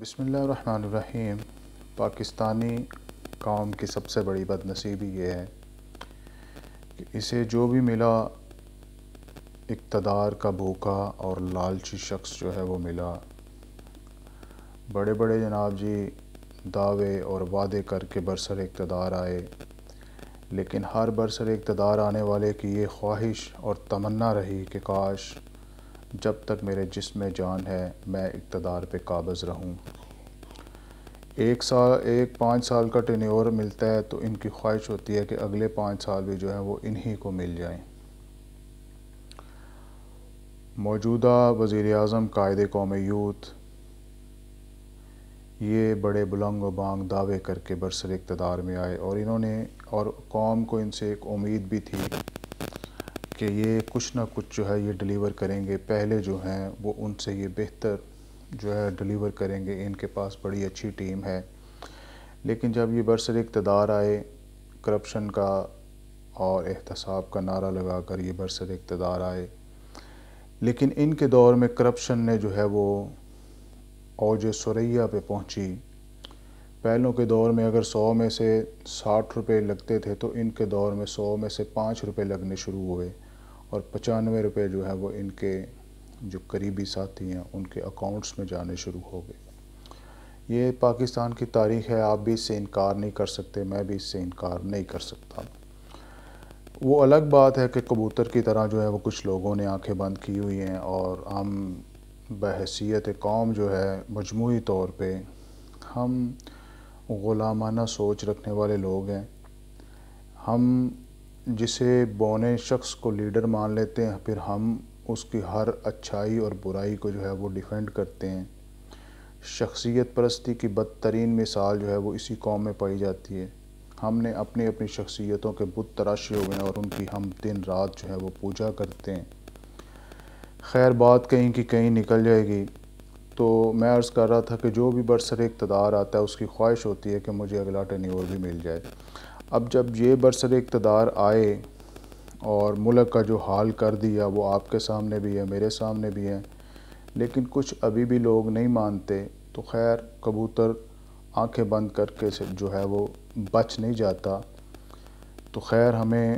بسم اللہ الرحمن الرحیم۔ پاکستانی قوم کی سب سے بڑی بدنصیبی یہ ہے کہ اسے جو بھی ملا اقتدار کا بھوکا اور لالچی شخص جو ہے وہ ملا، بڑے بڑے جناب جی دعوے اور وعدے کر کے برسر اقتدار آئے، لیکن ہر برسر اقتدار آنے والے کی یہ خواہش اور تمنا رہی کہ کاش جب تک میرے جسم میں جان ہے میں اقتدار پہ قابض رہوں۔ ایک 5 سال کا ٹینیور ملتا ہے تو ان کی خواہش ہوتی ہے کہ اگلے 5 سال بھی جو ہے وہ انہی کو مل جائیں۔ موجودہ وزیر اعظم قائد قوم یوتھ یہ بڑے بلند و بانگ دعوے کر کے برسر اقتدار میں آئے، اور قوم کو ان سے ایک امید بھی تھی کہ یہ کچھ نہ کچھ جو ہے یہ ڈیلیور کریں گے، پہلے جو ہیں وہ ان سے یہ بہتر جو ہے ڈیلیور کریں گے، ان کے پاس بڑی اچھی ٹیم ہے۔ لیکن جب یہ برسر اقتدار آئے، کرپشن کا اور احتساب کا نعرہ لگا کر یہ برسر اقتدار آئے، لیکن ان کے دور میں کرپشن نے جو ہے وہ اوج ثریا پہ پہنچی۔ پہلوں کے دور میں اگر 100 میں سے 60 روپے لگتے تھے تو ان کے دور میں 100 میں سے 5 روپے لگنے شروع ہوئے، اور 95 روپے جو ہے وہ ان کے جو قریبی ساتھی ہیں ان کے اکاؤنٹس میں جانے شروع ہو گئے۔ یہ پاکستان کی تاریخ ہے، آپ بھی اس سے انکار نہیں کر سکتے، میں بھی اس سے انکار نہیں کر سکتا۔ وہ الگ بات ہے کہ کبوتر کی طرح جو ہے وہ کچھ لوگوں نے آنکھیں بند کی ہوئی ہیں، اور ہم بحیثیت قوم جو ہے مجموعی طور پہ ہم غلامانہ سوچ رکھنے والے لوگ ہیں۔ ہم جسے بونے شخص کو لیڈر مان لیتے ہیں، پھر ہم اس کی ہر اچھائی اور برائی کو جو ہے وہ ڈیفینڈ کرتے ہیں۔ شخصیت پرستی کی بدترین مثال جو ہے وہ اسی قوم میں پائی جاتی ہے۔ ہم نے اپنی شخصیتوں کے بت تراشے ہوئے ہیں اور ان کی ہم دن رات جو ہے وہ پوجا کرتے ہیں۔ خیر، بات کہیں کی کہیں نکل جائے گی۔ تو میں عرض کر رہا تھا کہ جو بھی برسر اقتدار آتا ہے اس کی خواہش ہوتی ہے کہ مجھے اگلا ٹینیور بھی مل جائے۔ اب جب یہ برسر اقتدار آئے اور ملک کا جو حال کر دیا وہ آپ کے سامنے بھی ہے، میرے سامنے بھی ہے، لیکن کچھ ابھی بھی لوگ نہیں مانتے، تو خیر کبوتر آنکھیں بند کر کے جو ہے وہ بچ نہیں جاتا۔ تو خیر ہمیں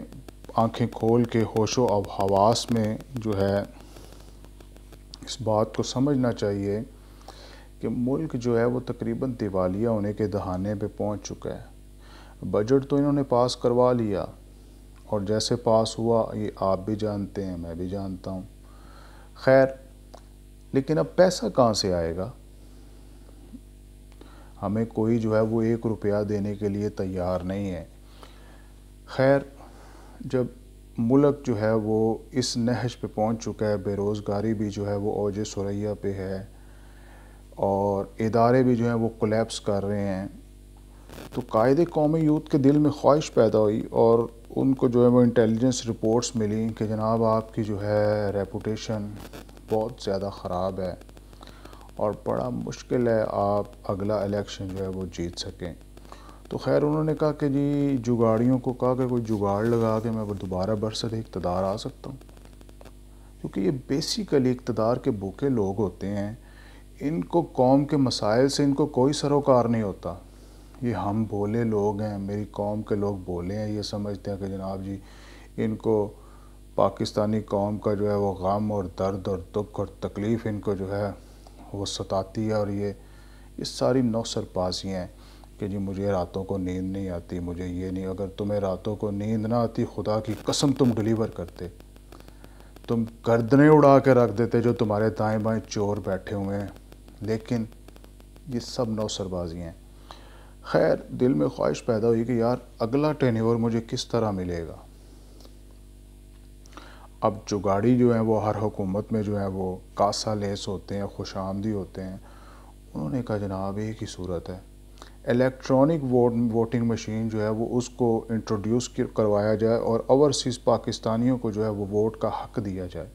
آنکھیں کھول کے ہوش و حواس میں جو ہے اس بات کو سمجھنا چاہیے کہ ملک جو ہے وہ تقریباً دیوالیہ ہونے کے دہانے پہ پہنچ چکا ہے۔ بجٹ تو انہوں نے پاس کروا لیا، اور جیسے پاس ہوا یہ آپ بھی جانتے ہیں، میں بھی جانتا ہوں۔ خیر، لیکن اب پیسہ کہاں سے آئے گا؟ ہمیں کوئی جو ہے وہ 1 روپیہ دینے کے لیے تیار نہیں ہے۔ خیر، جب ملک جو ہے وہ اس نہج پہ پہنچ چکا ہے، بے روزگاری بھی جو ہے وہ اوج ثریا پہ ہے، اور ادارے بھی جو ہیں وہ کولیپس کر رہے ہیں، تو قائد قومی یوتھ کے دل میں خواہش پیدا ہوئی، اور ان کو جو ہے وہ انٹیلیجنس رپورٹس ملی کہ جناب آپ کی جو ہے ریپوٹیشن بہت زیادہ خراب ہے، اور بڑا مشکل ہے آپ اگلا الیکشن جو ہے وہ جیت سکیں۔ تو خیر انہوں نے کہا کہ جی جگاڑیوں کو کہا کہ کوئی جگاڑ لگا کے میں دوبارہ برسر اقتدار آ سکتا ہوں، کیونکہ یہ بیسیکلی اقتدار کے بھوکے لوگ ہوتے ہیں۔ ان کو قوم کے مسائل سے ان کو کوئی سروکار نہیں ہوتا۔ یہ ہم بولے لوگ ہیں، میری قوم کے لوگ بولے ہیں، یہ سمجھتے ہیں کہ جناب جی ان کو پاکستانی قوم کا جو ہے وہ غم اور درد اور دکھ اور تکلیف ان کو جو ہے وہ ستاتی ہے، اور یہ ساری نوسر بازیاں ہیں کہ جی مجھے راتوں کو نیند نہیں آتی، مجھے یہ نہیں۔ اگر تمہیں راتوں کو نیند نہ آتی، خدا کی قسم تم ڈیلیور کرتے، تم گردنیں اڑا کے رکھ دیتے جو تمہارے دائیں بائیں چور بیٹھے ہوئے ہیں، لیکن یہ سب نوسر بازیاں ہیں۔ خیر دل میں خواہش پیدا ہوئی کہ یار اگلا ٹینیور مجھے کس طرح ملے گا۔ اب جگاڑی جو ہیں وہ ہر حکومت میں جو ہے وہ کاسا لیس ہوتے ہیں، خوش آمدی ہوتے ہیں۔ انہوں نے کہا جناب ایک ہی صورت ہے، الیکٹرانک ووٹنگ مشین جو ہے وہ اس کو انٹروڈیوس کروایا جائے، اور اوورسیز پاکستانیوں کو جو ہے وہ ووٹ کا حق دیا جائے،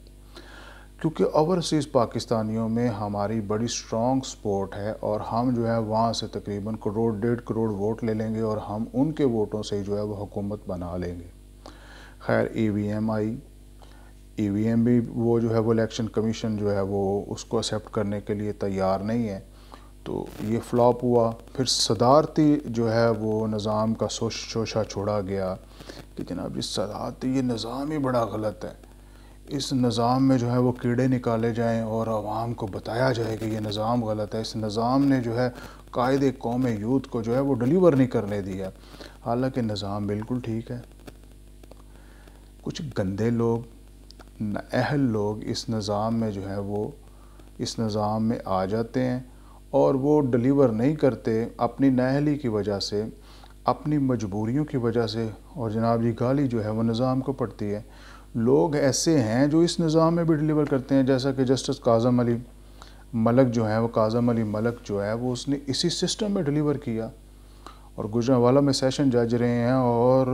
کیونکہ اوورسیز پاکستانیوں میں ہماری بڑی سٹرونگ سپورٹ ہے، اور ہم جو ہے وہاں سے تقریباً 1.5 کروڑ ووٹ لے لیں گے، اور ہم ان کے ووٹوں سے جو ہے وہ حکومت بنا لیں گے۔ خیر ای وی ایم آئی، ای وی ایم بھی وہ جو ہے وہ الیکشن کمیشن جو ہے وہ اس کو ایکسیپٹ کرنے کے لیے تیار نہیں ہے۔ تو یہ فلاپ ہوا۔ پھر صدارتی جو ہے وہ نظام کا شوشہ چھوڑا گیا کہ جناب جی صدارتی یہ نظام ہی بڑا غلط ہے، اس نظام میں جو ہے وہ کیڑے نکالے جائیں اور عوام کو بتایا جائے کہ یہ نظام غلط ہے۔ اس نظام نے جو ہے قائد قوم یوتھ کو جو ہے وہ ڈلیور نہیں کرنے دیا، حالانکہ نظام بالکل ٹھیک ہے۔ کچھ گندے لوگ، نااہل لوگ اس نظام میں جو ہے وہ اس نظام میں آ جاتے ہیں اور وہ ڈلیور نہیں کرتے اپنی نااہلی کی وجہ سے، اپنی مجبوریوں کی وجہ سے، اور جناب جی گالی جو ہے وہ نظام کو پڑتی ہے۔ لوگ ایسے ہیں جو اس نظام میں بھی ڈلیور کرتے ہیں، جیسا کہ جسٹس کاظم علی ملک جو ہے وہ کاظم علی ملک جو ہے وہ اس نے اسی سسٹم میں ڈلیور کیا، اور گوجرانوالا میں سیشن جج رہے ہیں اور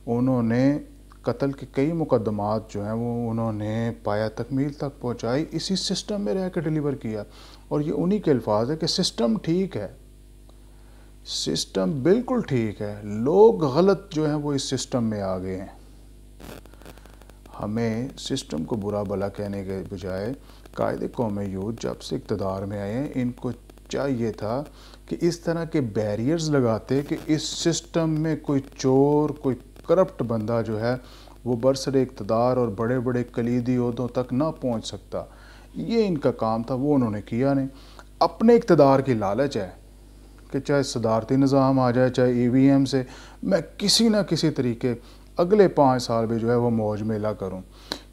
انہوں نے قتل کے کئی مقدمات جو ہیں وہ انہوں نے پایا تکمیل تک پہنچائی، اسی سسٹم میں رہ کے ڈلیور کیا۔ اور یہ انہی کے الفاظ ہے کہ سسٹم ٹھیک ہے، سسٹم بالکل ٹھیک ہے، لوگ غلط جو ہیں وہ اس سسٹم میں آ گئے ہیں۔ ہمیں سسٹم کو برا بھلا کہنے کے بجائے قائد قوم یوتھ جب سے اقتدار میں آئے ہیں ان کو چاہیے تھا کہ اس طرح کے بیریئرز لگاتے کہ اس سسٹم میں کوئی چور، کوئی کرپٹ بندہ جو ہے وہ برسر اقتدار اور بڑے بڑے کلیدی عہدوں تک نہ پہنچ سکتا۔ یہ ان کا کام تھا، وہ انہوں نے کیا نہیں۔ اپنے اقتدار کی لالچ ہے کہ چاہے صدارتی نظام آ جائے، چاہے ای وی ایم سے میں کسی نہ کسی طریقے اگلے 5 سال بھی جو ہے وہ موج میلہ کروں،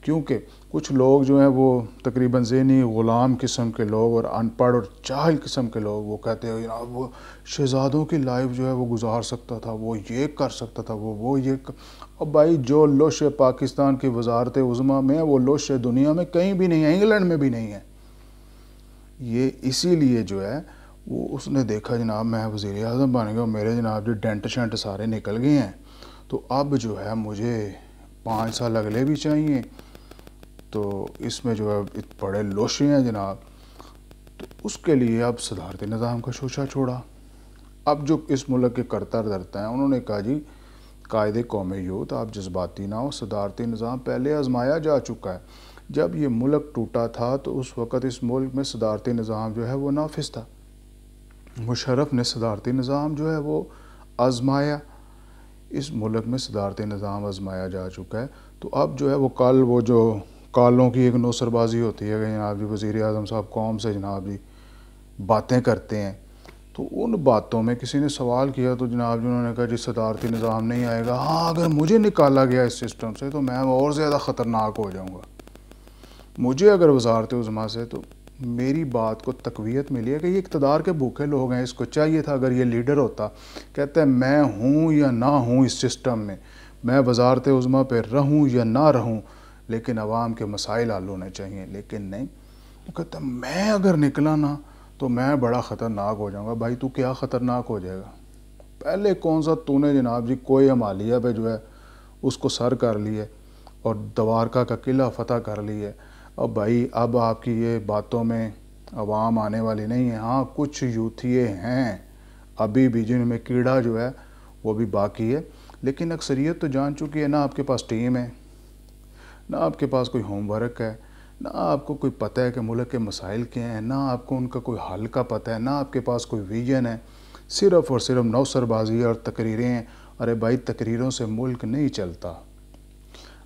کیونکہ کچھ لوگ جو ہیں وہ تقریباً ذہنی غلام قسم کے لوگ اور ان پڑھ اور جاہل قسم کے لوگ وہ کہتے ہیں جناب وہ شہزادوں کی لائف جو ہے وہ گزار سکتا تھا، وہ یہ کر سکتا تھا، وہ یہ اور بھائی جو لوش پاکستان کی وزارت عظمیٰ میں ہے وہ لوش دنیا میں کہیں بھی نہیں ہے، انگلینڈ میں بھی نہیں ہے۔ یہ اسی لیے جو ہے وہ اس نے دیکھا جناب میں وزیر اعظم بن گیا، میرے جناب جو ڈینٹ شینٹ سارے نکل گئے ہیں، تو اب جو ہے مجھے 5 سال اگلے بھی چاہیے، تو اس میں جو ہے بڑے لوشے ہیں جناب، تو اس کے لیے اب صدارتی نظام کا شوشہ چھوڑا۔ اب جو اس ملک کے کرتا دھرتا ہیں انہوں نے کہا جی قائد قوم یوتھ آپ جذباتی نہ ہو، صدارتی نظام پہلے آزمایا جا چکا ہے۔ جب یہ ملک ٹوٹا تھا تو اس وقت اس ملک میں صدارتی نظام جو ہے وہ نافذ تھا، مشرف نے صدارتی نظام جو ہے وہ آزمایا، اس ملک میں صدارتی نظام آزمایا جا چکا ہے۔ تو اب جو ہے وہ کل وہ جو کالوں کی ایک نوسر بازی ہوتی ہے کہ جناب جی وزیر اعظم صاحب قوم سے جناب جی باتیں کرتے ہیں، تو ان باتوں میں کسی نے سوال کیا تو جناب جی انہوں نے کہا جی صدارتی نظام نہیں آئے گا، ہاں اگر مجھے نکالا گیا اس سسٹم سے تو میں اور زیادہ خطرناک ہو جاؤں گا، مجھے اگر وزارت عظمیٰ سے، تو میری بات کو تقویت ملی ہے کہ یہ اقتدار کے بھوکے لوگ ہیں، اس کو چاہیے تھا اگر یہ لیڈر ہوتا کہتا ہے میں ہوں یا نہ ہوں اس سسٹم میں وزارت عظمیٰ پہ رہوں یا نہ رہوں لیکن عوام کے مسائل حل ہونے چاہیے، لیکن نہیں، وہ کہتا ہے میں اگر نکلا نا تو میں بڑا خطرناک ہو جاؤں گا۔ بھائی تو کیا خطرناک ہو جائے گا؟ پہلے کون سا تو نے جناب جی کوئی ہمالیہ پہ جو ہے اس کو سر کر لی ہے اور دوارکا کا قلعہ فتح کر لی ہے، اب بھائی اب آپ کی یہ باتوں میں عوام آنے والی نہیں ہے۔ ہاں کچھ یوتھیے ہیں ابھی بھی جن میں کیڑا جو ہے وہ بھی باقی ہے، لیکن اکثریت تو جان چکی ہے، نہ آپ کے پاس ٹیم ہے، نہ آپ کے پاس کوئی ہوم ورک ہے، نہ آپ کو کوئی پتہ ہے کہ ملک کے مسائل کیا ہیں، نہ آپ کو ان کا کوئی حل کا پتہ ہے، نہ آپ کے پاس کوئی ویژن ہے، صرف اور صرف نوسر بازی اور تقریریں ہیں۔ ارے بھائی تقریروں سے ملک نہیں چلتا۔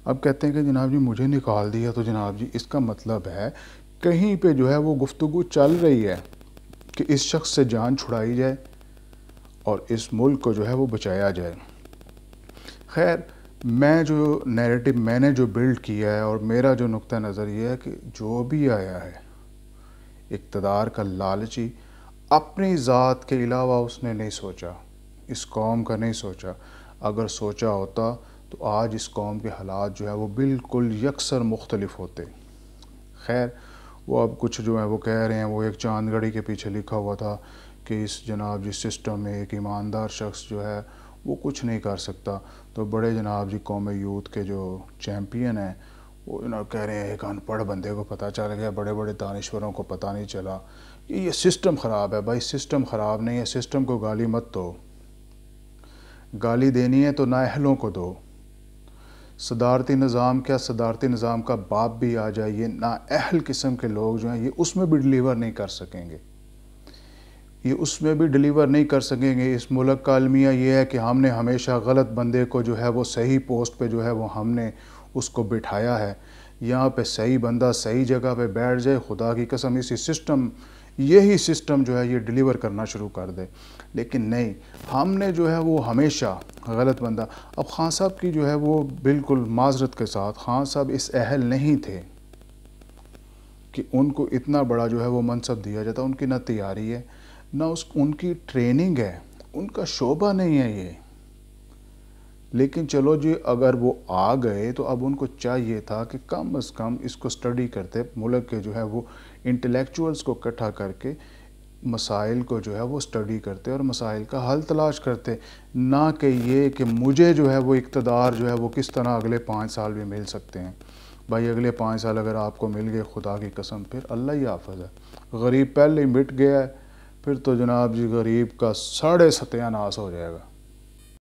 اب کہتے ہیں کہ جناب جی مجھے نکال دیا، تو جناب جی اس کا مطلب ہے کہیں پہ جو ہے وہ گفتگو چل رہی ہے کہ اس شخص سے جان چھڑائی جائے اور اس ملک کو جو ہے وہ بچایا جائے۔ خیر میں جو نیریٹو میں نے جو بلڈ کیا ہے اور میرا جو نقطہ نظر یہ ہے کہ جو بھی آیا ہے اقتدار کا لالچی، اپنی ذات کے علاوہ اس نے نہیں سوچا، اس قوم کا نہیں سوچا۔ اگر سوچا ہوتا تو آج اس قوم کے حالات جو ہے وہ بالکل یکسر مختلف ہوتے۔ خیر وہ اب کچھ جو ہے وہ کہہ رہے ہیں، وہ ایک چاند گھڑی کے پیچھے لکھا ہوا تھا کہ اس جناب جی سسٹم میں ایک ایماندار شخص جو ہے وہ کچھ نہیں کر سکتا، تو بڑے جناب جی قوم یوتھ کے جو چیمپئن ہیں وہ جناب کہہ رہے ہیں ایک ان پڑھ بندے کو پتہ چل گیا، بڑے بڑے دانشوروں کو پتہ نہیں چلا کہ یہ سسٹم خراب ہے۔ بھائی سسٹم خراب نہیں ہے، سسٹم کو گالی مت دو، گالی دینی ہے تو نااہلوں کو دو۔ صدارتی نظام کیا، صدارتی نظام کا باپ بھی آ جائے، یہ نااہل قسم کے لوگ جو ہیں یہ اس میں بھی ڈلیور نہیں کر سکیں گے۔ یہ اس میں بھی ڈیلیور نہیں کر سکیں گے۔ اس ملک کا المیہ یہ ہے کہ ہم نے ہمیشہ غلط بندے کو جو ہے وہ صحیح پوسٹ پہ جو ہے وہ ہم نے اس کو بٹھایا ہے۔ یہاں پہ صحیح بندہ صحیح جگہ پہ بیٹھ جائے، خدا کی قسم یہی سسٹم جو ہے یہ ڈیلیور کرنا شروع کر دے۔ لیکن نہیں، ہم نے جو ہے وہ ہمیشہ غلط بندہ۔ اب خان صاحب کی جو ہے وہ بالکل معذرت کے ساتھ خان صاحب اس اہل نہیں تھے کہ ان کو اتنا بڑا جو ہے وہ منصب دیا جاتا۔ ان کی نہ تیاری ہے، نہ ان کی ٹریننگ ہے، ان کا شعبہ نہیں ہے یہ۔ لیکن چلو جی، اگر وہ آ گئے تو اب ان کو چاہیے تھا کہ کم از کم اس کو سٹڈی کرتے، ملک کے جو ہے وہ انٹلیکچوئلز کو اکٹھا کر کے مسائل کو جو ہے وہ سٹڈی کرتے اور مسائل کا حل تلاش کرتے، نہ کہ یہ کہ مجھے جو ہے وہ اقتدار جو ہے وہ کس طرح اگلے 5 سال بھی مل سکتے ہیں۔ بھائی اگلے 5 سال اگر آپ کو مل گئے، خدا کی قسم پھر اللہ ہی حافظ ہے۔ غریب پہلے ہی مٹ گیا ہے، پھر تو جناب جی غریب کا ساڑھے ستیہ ناس ہو جائے گا۔